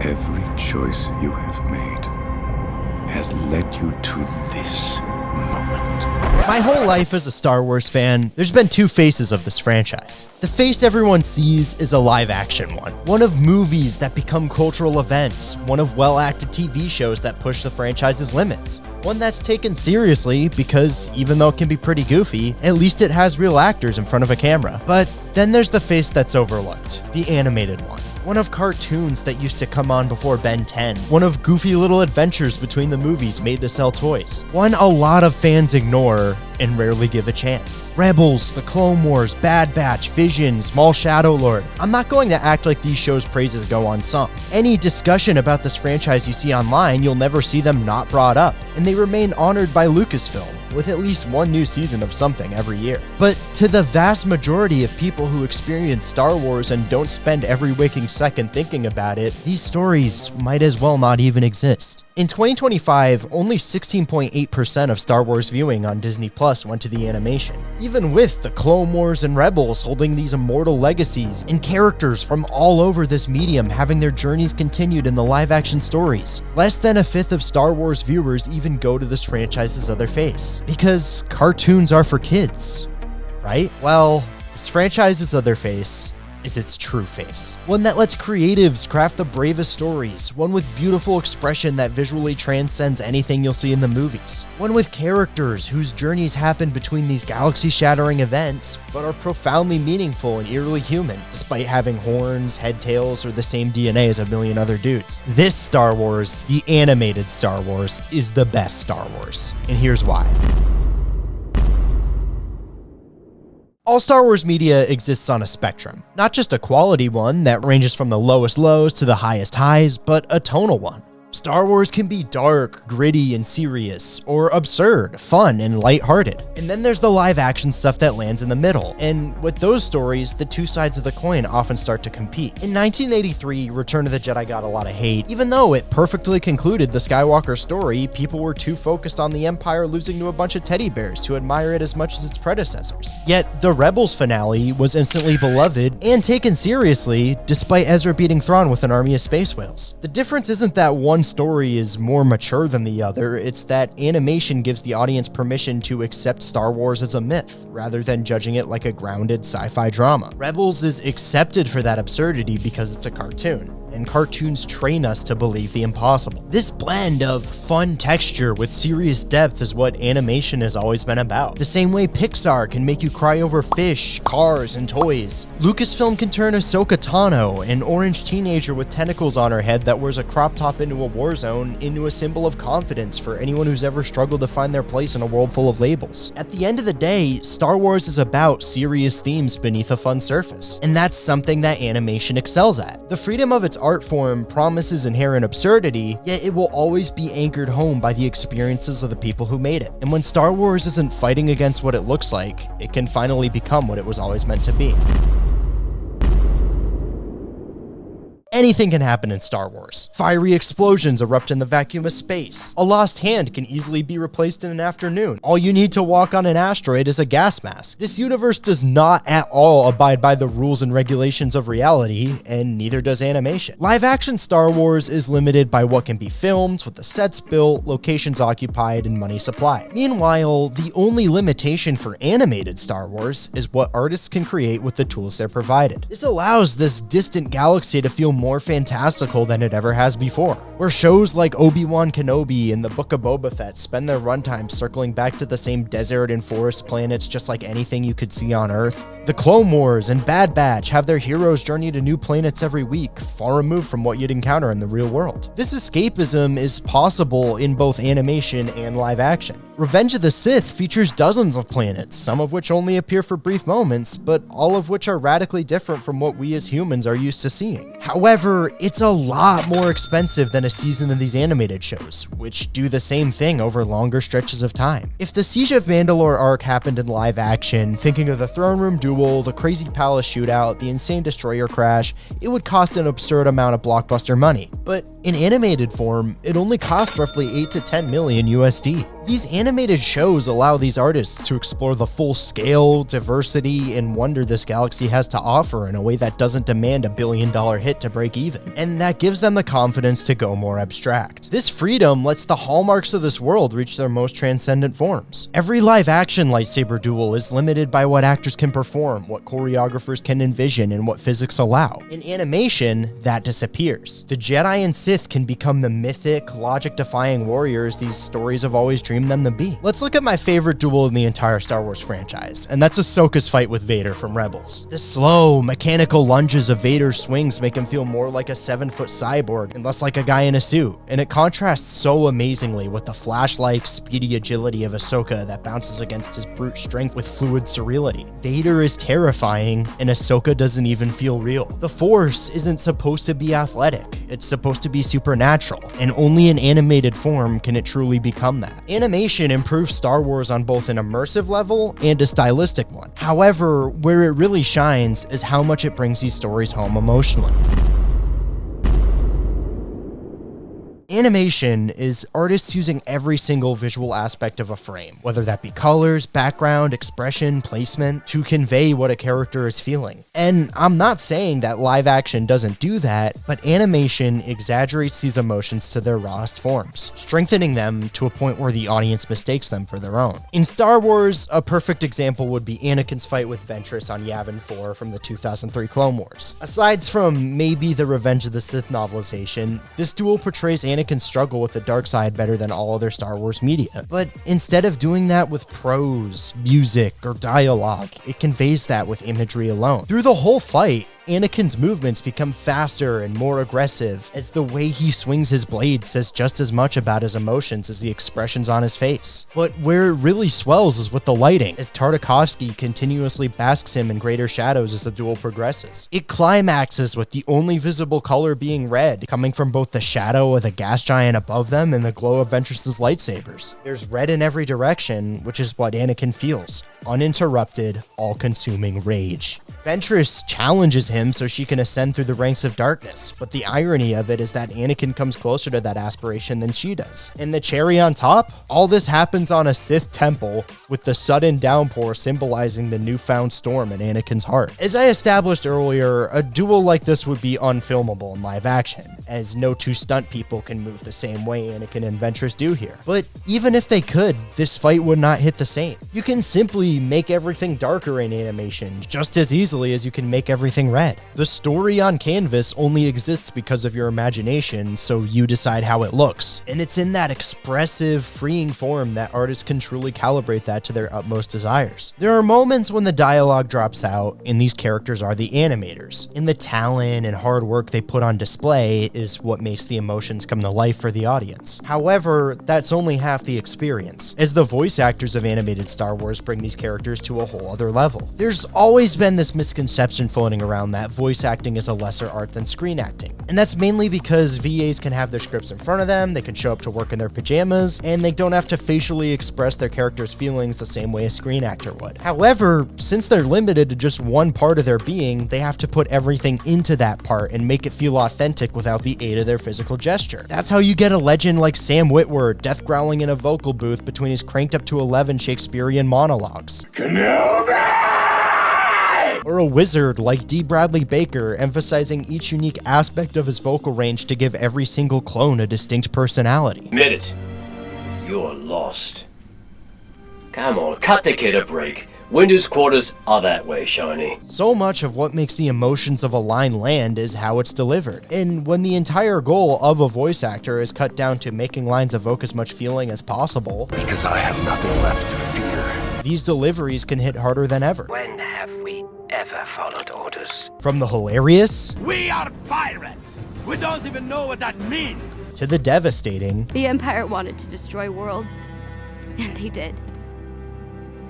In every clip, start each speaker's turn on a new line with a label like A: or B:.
A: Every choice you have made has led you to this moment.
B: My whole life as a Star Wars fan, there's been two faces of this franchise. The face everyone sees is a live-action one of movies that become cultural events, one of well-acted TV shows that push the franchise's limits, one that's taken seriously because even though it can be pretty goofy, at least it has real actors in front of a camera. But then there's the face that's overlooked, the animated one of cartoons that used to come on before Ben 10, one of goofy little adventures between the movies made to sell toys, one a lot of fans ignore and rarely give a chance. Rebels, The Clone Wars, Bad Batch, Visions, Maul Shadow Lord. I'm not going to act like these shows' praises go unsung. Any discussion about this franchise you see online, you'll never see them not brought up, and they remain honored by Lucasfilm, with at least one new season of something every year. But to the vast majority of people who experience Star Wars and don't spend every waking second thinking about it, these stories might as well not even exist. In 2025, only 16.8% of Star Wars viewing on Disney Plus went to the animation, even with the Clone Wars and Rebels holding these immortal legacies and characters from all over this medium having their journeys continued in the live-action stories. Less than a fifth of Star Wars viewers even go to this franchise's other face, because cartoons are for kids, right? Well, this franchise's other face is its true face. One that lets creatives craft the bravest stories, one with beautiful expression that visually transcends anything you'll see in the movies, one with characters whose journeys happen between these galaxy-shattering events, but are profoundly meaningful and eerily human, despite having horns, head tails, or the same DNA as a million other dudes. This Star Wars, the animated Star Wars, is the best Star Wars, and here's why. All Star Wars media exists on a spectrum, not just a quality one that ranges from the lowest lows to the highest highs, but a tonal one. Star Wars can be dark, gritty, and serious, or absurd, fun, and lighthearted. And then there's the live-action stuff that lands in the middle, and with those stories, the two sides of the coin often start to compete. In 1983, Return of the Jedi got a lot of hate. Even though it perfectly concluded the Skywalker story, people were too focused on the Empire losing to a bunch of teddy bears to admire it as much as its predecessors. Yet, the Rebels finale was instantly beloved and taken seriously, despite Ezra beating Thrawn with an army of space whales. The difference isn't that one story is more mature than the other, it's that animation gives the audience permission to accept Star Wars as a myth, rather than judging it like a grounded sci-fi drama. Rebels is accepted for that absurdity because it's a cartoon, and cartoons train us to believe the impossible. This blend of fun texture with serious depth is what animation has always been about. The same way Pixar can make you cry over fish, cars, and toys. Lucasfilm can turn Ahsoka Tano, an orange teenager with tentacles on her head that wears a crop top into a war zone, into a symbol of confidence for anyone who's ever struggled to find their place in a world full of labels. At the end of the day, Star Wars is about serious themes beneath a fun surface, and that's something that animation excels at. The freedom of its art form promises inherent absurdity, yet it will always be anchored home by the experiences of the people who made it. And when Star Wars isn't fighting against what it looks like, it can finally become what it was always meant to be. Anything can happen in Star Wars. Fiery explosions erupt in the vacuum of space. A lost hand can easily be replaced in an afternoon. All you need to walk on an asteroid is a gas mask. This universe does not at all abide by the rules and regulations of reality, and neither does animation. Live-action Star Wars is limited by what can be filmed, what the sets built, locations occupied, and money supplied. Meanwhile, the only limitation for animated Star Wars is what artists can create with the tools they're provided. This allows this distant galaxy to feel more fantastical than it ever has before, where shows like Obi-Wan Kenobi and the Book of Boba Fett spend their runtime circling back to the same desert and forest planets just like anything you could see on Earth. The Clone Wars and Bad Batch have their heroes journey to new planets every week, far removed from what you'd encounter in the real world. This escapism is possible in both animation and live action. Revenge of the Sith features dozens of planets, some of which only appear for brief moments, but all of which are radically different from what we as humans are used to seeing. However, it's a lot more expensive than a season of these animated shows, which do the same thing over longer stretches of time. If the Siege of Mandalore arc happened in live action, thinking of the throne room duel, the crazy palace shootout, the insane destroyer crash, it would cost an absurd amount of blockbuster money. But In animated form, it only costs roughly 8 to 10 million USD. These animated shows allow these artists to explore the full scale, diversity, and wonder this galaxy has to offer in a way that doesn't demand a billion-dollar hit to break even, and that gives them the confidence to go more abstract. This freedom lets the hallmarks of this world reach their most transcendent forms. Every live-action lightsaber duel is limited by what actors can perform, what choreographers can envision, and what physics allow. In animation, that disappears. The Jedi and Sith can become the mythic, logic-defying warriors these stories have always dreamed them to be. Let's look at my favorite duel in the entire Star Wars franchise, and that's Ahsoka's fight with Vader from Rebels. The slow, mechanical lunges of Vader's swings make him feel more like a 7-foot cyborg and less like a guy in a suit, and it contrasts so amazingly with the Flash-like, speedy agility of Ahsoka that bounces against his brute strength with fluid surreality. Vader is terrifying, and Ahsoka doesn't even feel real. The Force isn't supposed to be athletic, it's supposed to be supernatural, and only in animated form can it truly become that. Animation improves Star Wars on both an immersive level and a stylistic one. However, where it really shines is how much it brings these stories home emotionally. Animation is artists using every single visual aspect of a frame, whether that be colors, background, expression, placement, to convey what a character is feeling. And I'm not saying that live action doesn't do that, but animation exaggerates these emotions to their rawest forms, strengthening them to a point where the audience mistakes them for their own. In Star Wars, a perfect example would be Anakin's fight with Ventress on Yavin 4 from the 2003 Clone Wars. Aside from maybe the Revenge of the Sith novelization, this duel portrays Anakin's struggle with the dark side better than all other Star Wars media. But instead of doing that with prose, music, or dialogue, it conveys that with imagery alone. Through the whole fight, Anakin's movements become faster and more aggressive, as the way he swings his blade says just as much about his emotions as the expressions on his face. But where it really swells is with the lighting, as Tartakovsky continuously basks him in greater shadows as the duel progresses. It climaxes with the only visible color being red, coming from both the shadow of the gas giant above them and the glow of Ventress's lightsabers. There's red in every direction, which is what Anakin feels. Uninterrupted, all-consuming rage. Ventress challenges him so she can ascend through the ranks of darkness, but the irony of it is that Anakin comes closer to that aspiration than she does. And the cherry on top? All this happens on a Sith temple, with the sudden downpour symbolizing the newfound storm in Anakin's heart. As I established earlier, a duel like this would be unfilmable in live action, as no two stunt people can move the same way Anakin and Ventress do here. But even if they could, this fight would not hit the same. You can simply make everything darker in animation, just as easily as you can make everything red. The story on canvas only exists because of your imagination, so you decide how it looks. And it's in that expressive, freeing form that artists can truly calibrate that to their utmost desires. There are moments when the dialogue drops out, and these characters are the animators. And the talent and hard work they put on display is what makes the emotions come to life for the audience. However, that's only half the experience, as the voice actors of animated Star Wars bring these characters to a whole other level. There's always been this misconception floating around that voice acting is a lesser art than screen acting. And that's mainly because VAs can have their scripts in front of them, they can show up to work in their pajamas, and they don't have to facially express their character's feelings the same way a screen actor would. However, since they're limited to just one part of their being, they have to put everything into that part and make it feel authentic without the aid of their physical gesture. That's how you get a legend like Sam Witwer death growling in a vocal booth between his cranked up to 11 Shakespearean monologues. Or a wizard like D. Bradley Baker emphasizing each unique aspect of his vocal range to give every single clone a distinct personality.
C: Admit it. You're lost. Come on, cut the kid a break. Windows quarters are that way, Shiny.
B: So much of what makes the emotions of a line land is how it's delivered. And when the entire goal of a voice actor is cut down to making lines evoke as much feeling as possible,
A: Because I have nothing left to fear.
B: these deliveries can hit harder than ever.
D: When have we ever followed orders?
B: From the hilarious,
E: We are pirates! We don't even know what that means!
B: to the devastating,
F: The Empire wanted to destroy worlds, and they did.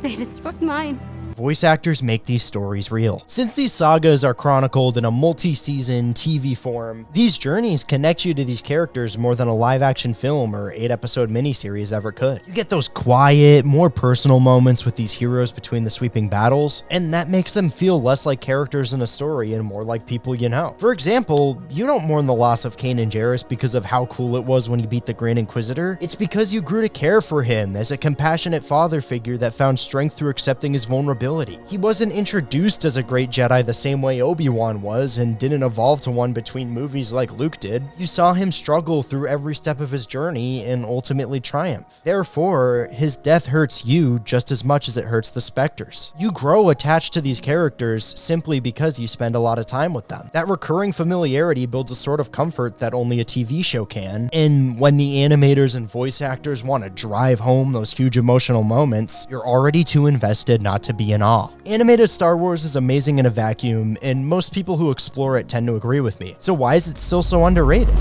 F: They destroyed mine.
B: voice actors make these stories real. Since these sagas are chronicled in a multi-season TV form, these journeys connect you to these characters more than a live-action film or 8-episode miniseries ever could. You get those quiet, more personal moments with these heroes between the sweeping battles, and that makes them feel less like characters in a story and more like people you know. For example, you don't mourn the loss of Kanan Jarrus because of how cool it was when he beat the Grand Inquisitor. It's because you grew to care for him as a compassionate father figure that found strength through accepting his vulnerability. He wasn't introduced as a great Jedi the same way Obi-Wan was and didn't evolve to one between movies like Luke did. You saw him struggle through every step of his journey and ultimately triumph. Therefore, his death hurts you just as much as it hurts the Spectres. You grow attached to these characters simply because you spend a lot of time with them. That recurring familiarity builds a sort of comfort that only a TV show can, and when the animators and voice actors want to drive home those huge emotional moments, you're already too invested not to be in awe. Animated Star Wars is amazing in a vacuum, and most people who explore it tend to agree with me. So why is it still so underrated?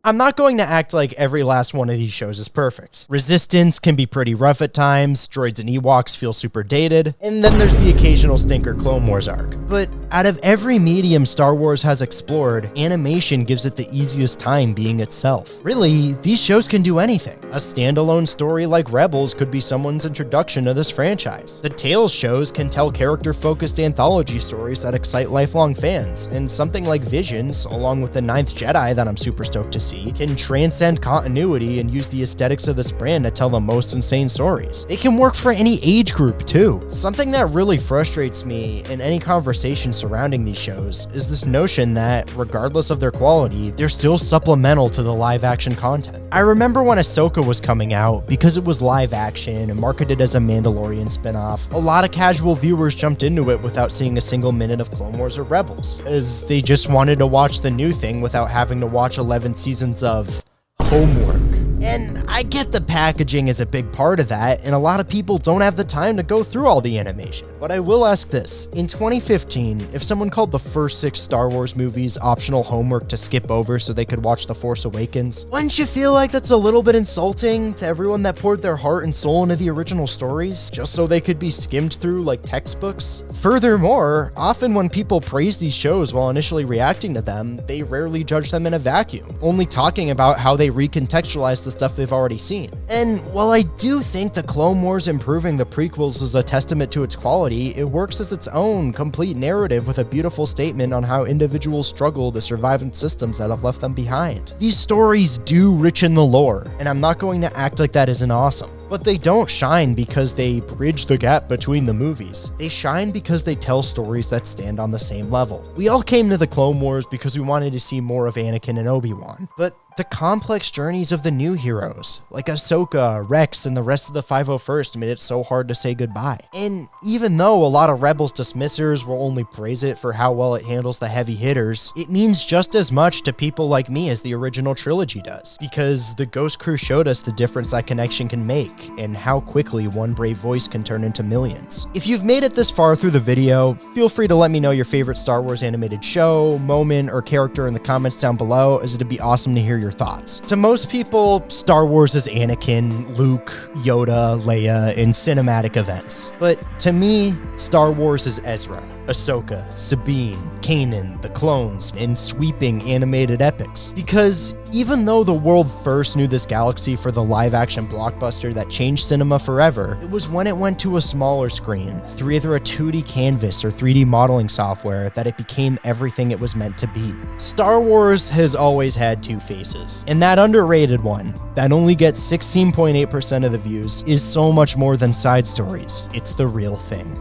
B: I'm not going to act like every last one of these shows is perfect. Resistance can be pretty rough at times, Droids and Ewoks feel super dated, and then there's the occasional stinker Clone Wars arc. But out of every medium Star Wars has explored, animation gives it the easiest time being itself. Really, these shows can do anything. A standalone story like Rebels could be someone's introduction to this franchise. The Tales shows can tell character-focused anthology stories that excite lifelong fans, and something like Visions, along with the Ninth Jedi that I'm super stoked to see, can transcend continuity and use the aesthetics of this brand to tell the most insane stories. It can work for any age group too. Something that really frustrates me in any conversation surrounding these shows is this notion that, regardless of their quality, they're still supplemental to the live action content. I remember when Ahsoka was coming out, because it was live action and marketed as a Mandalorian spinoff, a lot of casual viewers jumped into it without seeing a single minute of Clone Wars or Rebels, as they just wanted to watch the new thing without having to watch 11 seasons of homework. And I get the packaging is a big part of that, and a lot of people don't have the time to go through all the animation. But I will ask this. In 2015, if someone called the first 6 Star Wars movies optional homework to skip over so they could watch The Force Awakens, wouldn't you feel like that's a little bit insulting to everyone that poured their heart and soul into the original stories just so they could be skimmed through like textbooks? Furthermore, often when people praise these shows while initially reacting to them, they rarely judge them in a vacuum, only talking about how they recontextualize the stuff they've already seen. And while I do think the Clone Wars improving the prequels is a testament to its quality, it works as its own complete narrative with a beautiful statement on how individuals struggle to survive in systems that have left them behind. These stories do richen the lore, and I'm not going to act like that isn't awesome. But they don't shine because they bridge the gap between the movies. They shine because they tell stories that stand on the same level. We all came to the Clone Wars because we wanted to see more of Anakin and Obi-Wan, but the complex journeys of the new heroes, like Ahsoka, Rex, and the rest of the 501st made it so hard to say goodbye. And even though a lot of Rebels dismissers will only praise it for how well it handles the heavy hitters, it means just as much to people like me as the original trilogy does, because the Ghost Crew showed us the difference that connection can make, and how quickly one brave voice can turn into millions. If you've made it this far through the video, feel free to let me know your favorite Star Wars animated show, moment, or character in the comments down below, as it'd be awesome to hear your thoughts. To most people, Star Wars is Anakin, Luke, Yoda, Leia, and cinematic events. But to me, Star Wars is Ezra, Ahsoka, Sabine, Kanan, the clones, and sweeping animated epics. Because even though the world first knew this galaxy for the live-action blockbuster that changed cinema forever, it was when it went to a smaller screen, through either a 2D canvas or 3D modeling software, that it became everything it was meant to be. Star Wars has always had two faces, and that underrated one, that only gets 16.8% of the views, is so much more than side stories. It's the real thing.